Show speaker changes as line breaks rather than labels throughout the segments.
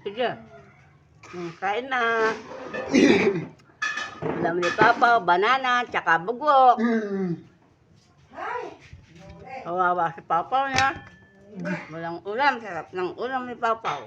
Sige. Kain na. Ulam ni Papa, banana, tsaka bugok. Kawawa si Papa niya. Walang ulam, sarap ng ulam ni Papa.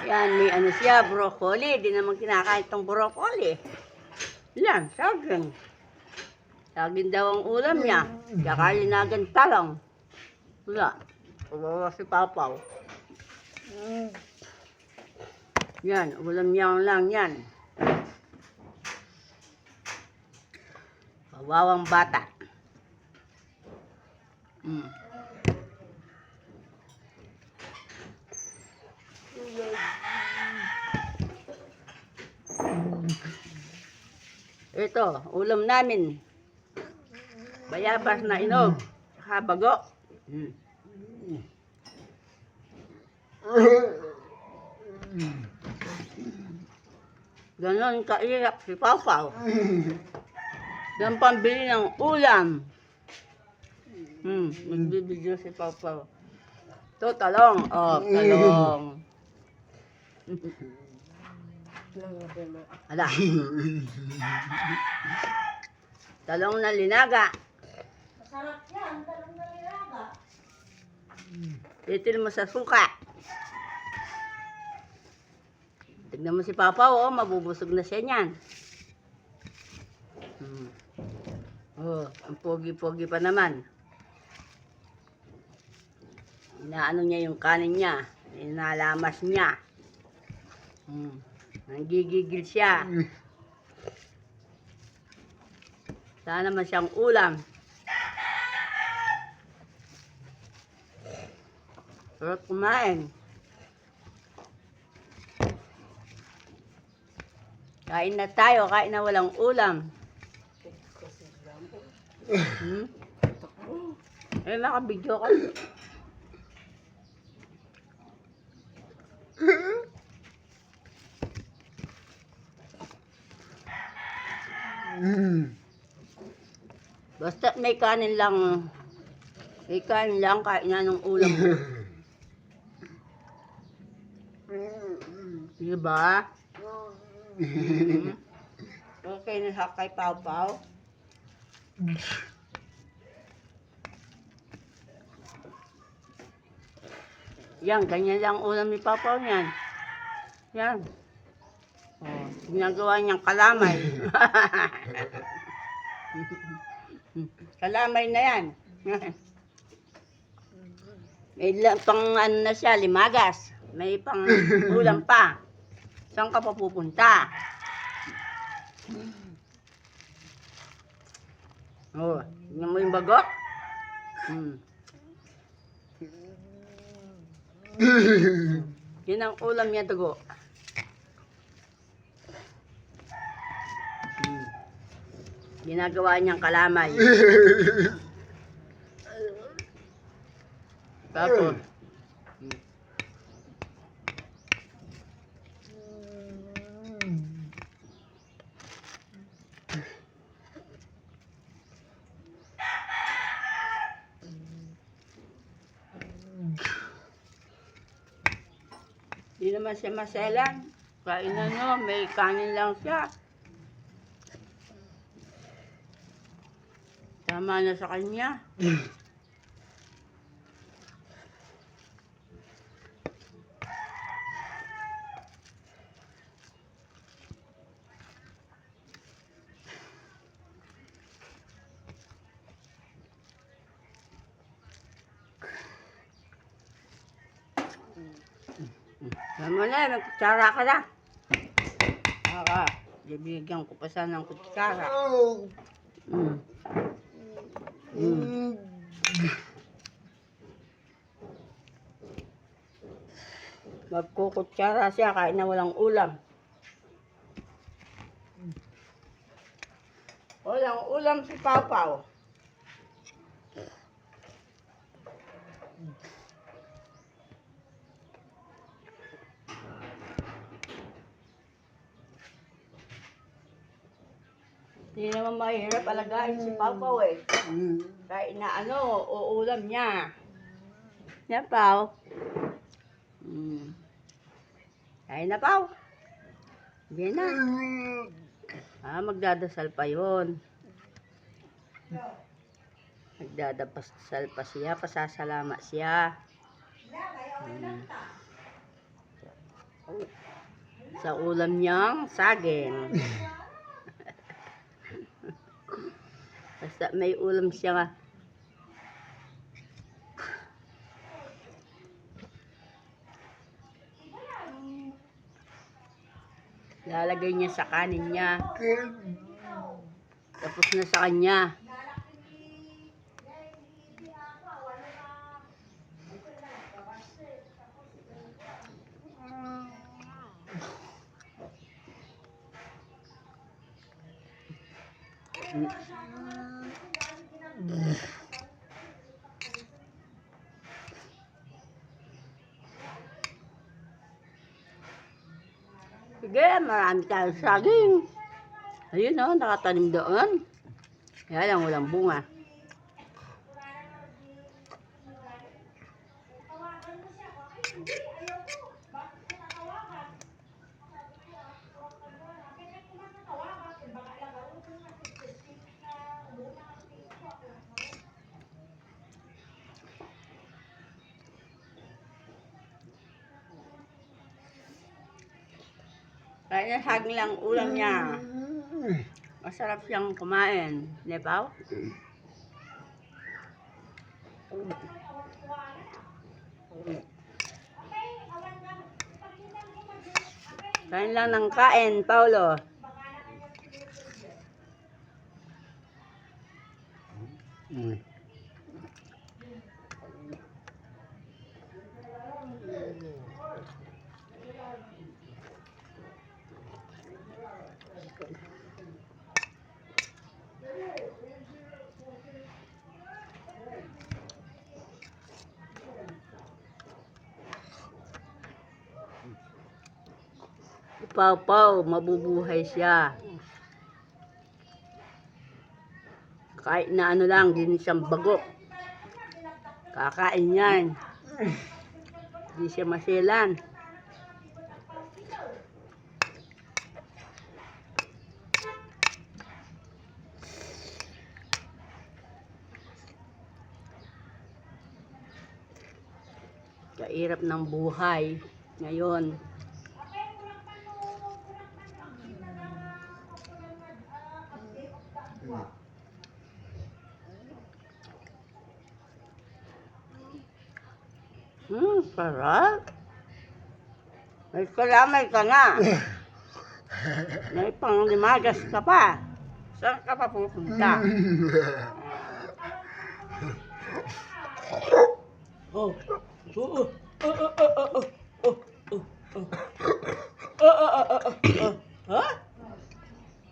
Yan, may ano siya, broccoli. Di naman kinakain itong broccoli. Yan, saging. Saging daw ang ulam niya. Tsaka linagan talong. Wala. Kawawa si Papa. Yan, ulam niya lang yan. Kawawang bata. Ito, ulam namin. Bayabas na inog. Saka bago. Ganon kairap si Papa. Yan pambili ng ulam. Magbibidyo si Papa. Ito, talong. Oh, talong. Hala. Talong na linaga.
Masarap yan, talong na nilaga.
Titil mo sa suka. Tignan mo si Papa, oh, mabubusog na siya niyan. Oh, ang pogi-pogi pa naman. Inaano niya yung kanin niya. Inalamas niya. Nanggigigil siya. Sana naman siyang ulam. Sarap kumain. Kain na tayo, kain na walang ulam. Eh, nakabidyo ka. Basta may kanin lang. May kanin lang, kain na ng ulam. Diba? Okay na sa kay Pau-Pau. Yan, ganyan lang ulam ni Papa niyan. Yan. Oh, ginagawa niyang kalamay. Kalamay na yan. May pang ano na siya, limagas. May pang ulam pa. Saan ka pa pupunta? Oh, tingnan mo yung bago? Yun ang ulam niya, dugo. Ginagawa niyang kalamay. Tapos, di naman siya maselan. Kain na no, may kanin lang siya. Tama na sa kanya. Tama na, nagkutsara ka na. Bibigyan ko pa sana ng kutsara. Magkukutsara siya kahit na walang ulam. Walang ulam si Pau-Pau. Hindi naman mahirap alagain si Pawpaw eh. Kahit na ano, uulam niya. Yan, Paw. Kain na, Paw. Hindi na. Magdadasal pa yun. Magdadasal pa siya, pasasalamat siya. Sa ulam niyang saging. Basta may ulam siya. Lalagay niya sa kanin niya. Tapos na sa kanya. Sige, marami tayong saging. Ayun o, nakatanim doon. Kaya lang walang bunga. Kaya saging lang ulam niya. Masarap siyang kumain. Di ba? Kain lang ng kain, Paulo. Pawpaw, mabubuhay siya. Kahit na ano lang, din siyang bagok. Kakain yan. Hindi siya masilan. Kairap ng buhay ngayon. Sarap. May kalamay ka na. May panglimagas ka pa. Saan ka pa pupunta?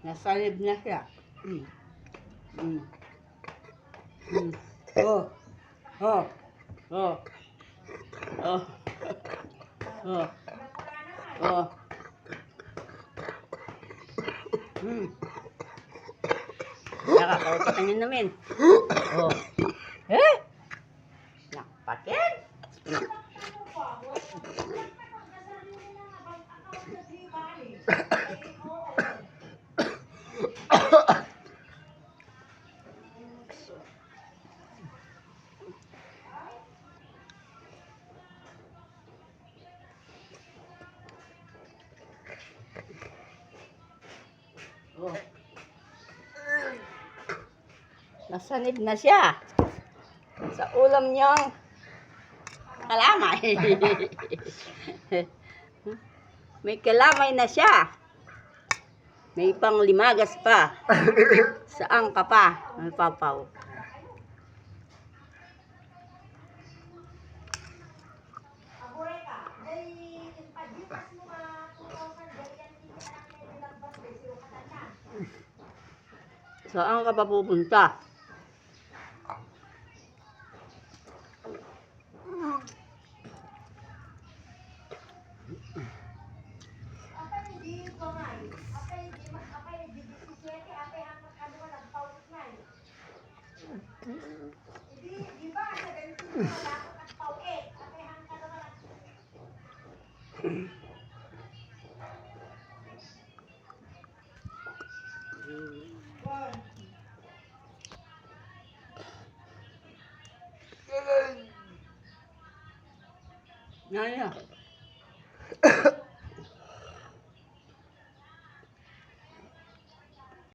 Nasalib na siya. Nakakautang namin. Nakpakin. Nasanib na siya sa ulam niyang kalamay. May kalamay na siya. May panglimagas pa. Saan ka pa? May Pawpaw. Saan ka pa pupunta? Naya.